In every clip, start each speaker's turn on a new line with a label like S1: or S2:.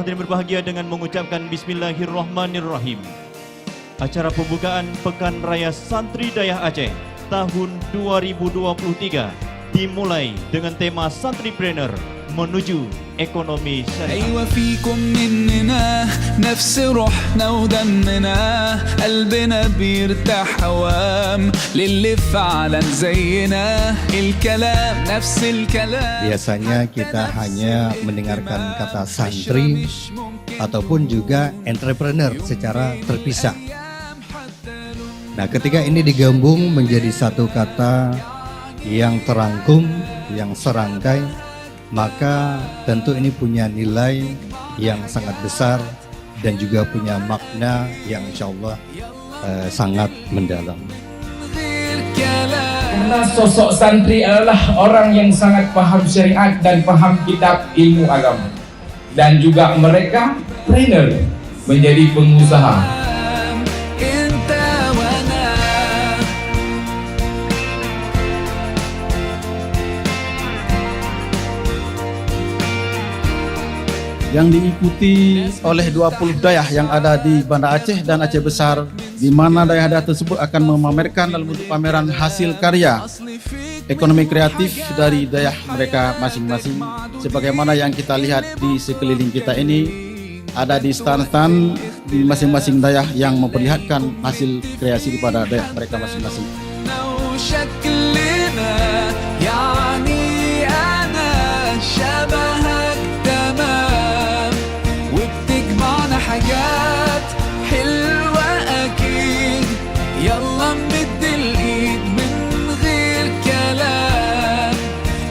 S1: hadirin berbahagia dengan mengucapkan Bismillahirrahmanirrahim. Acara pembukaan Pekan Raya Santri Dayah Aceh tahun 2023 dimulai dengan tema Santripreneur menuju ekonomi syariah.
S2: أيوة فيكم مننا نفس روحنا ودمنا قلبنا بيرتاح هوام للي فعلا زينا الكلام نفس الكلام.
S3: Biasanya kita hanya mendengarkan kata santri ataupun juga entrepreneur secara terpisah. Nah, ketika ini digabung menjadi satu kata yang terangkum, yang serangkai, maka tentu ini punya nilai yang sangat besar dan juga punya makna yang insya Allah sangat mendalam.
S4: Karena sosok santri adalah orang yang sangat paham syariat dan paham kitab ilmu agama. Dan juga mereka trainer menjadi pengusaha.
S5: yang diikuti oleh 20 dayah yang ada di Banda Aceh dan Aceh Besar, di mana dayah-dayah tersebut akan memamerkan dalam bentuk pameran hasil karya ekonomi kreatif dari dayah mereka masing-masing. Sebagaimana yang kita lihat di sekeliling kita ini, ada di stand-stand di masing-masing dayah yang memperlihatkan hasil kreasi daripada dayah mereka masing-masing.
S2: حاجات حلوة أكيد يلا نمد الإيد من غير كلام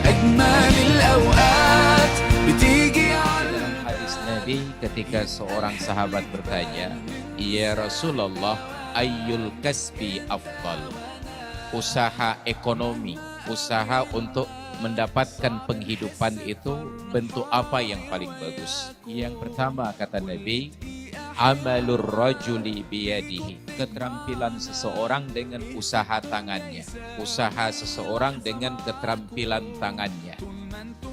S2: أجمل الأوقات بتيجي على
S6: hadis Nabi ketika seorang sahabat bertanya, "Ya Rasulullah, ayyul kasbi afdal?" Usaha ekonomi, usaha untuk mendapatkan penghidupan itu bentuk apa yang paling bagus? Yang pertama kata Nabi, amalur rajuli biyadihi, keterampilan seseorang dengan usaha tangannya, usaha seseorang dengan keterampilan tangannya.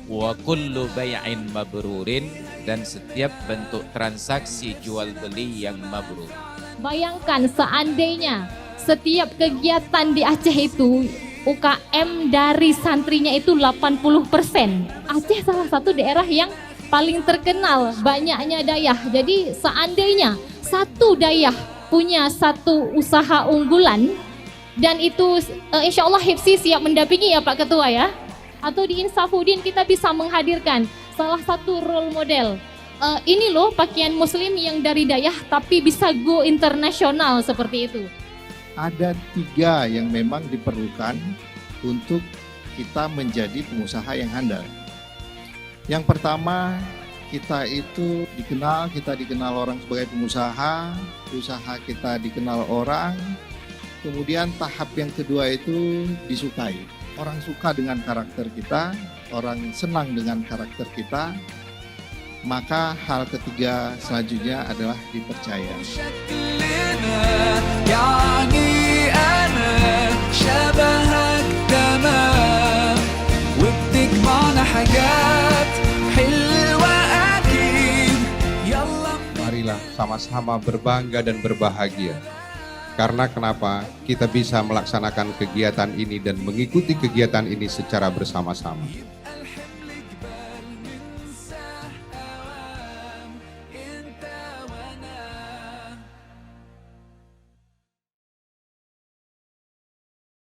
S6: Wa kullu bay'in mabrurin, dan setiap bentuk transaksi jual beli yang mabrur.
S7: Bayangkan seandainya setiap kegiatan di Aceh itu UKM dari santrinya itu 80%. Aceh salah satu daerah yang paling terkenal banyaknya dayah. Jadi seandainya satu dayah punya satu usaha unggulan, dan itu insya Allah Hifsi siap mendampingi ya Pak Ketua ya. Atau di Insafudin kita bisa menghadirkan salah satu role model. Ini loh pakaian muslim yang dari dayah tapi bisa go internasional seperti itu.
S3: Ada 3 yang memang diperlukan untuk kita menjadi pengusaha yang handal. Yang pertama, kita dikenal orang sebagai pengusaha, usaha kita dikenal orang. Kemudian tahap yang kedua itu disukai. Orang suka dengan karakter kita, orang senang dengan karakter kita. Maka hal ketiga selanjutnya adalah dipercaya.
S8: Marilah sama-sama berbangga dan berbahagia. Karena kenapa? Kita bisa melaksanakan kegiatan ini dan mengikuti kegiatan ini secara bersama-sama.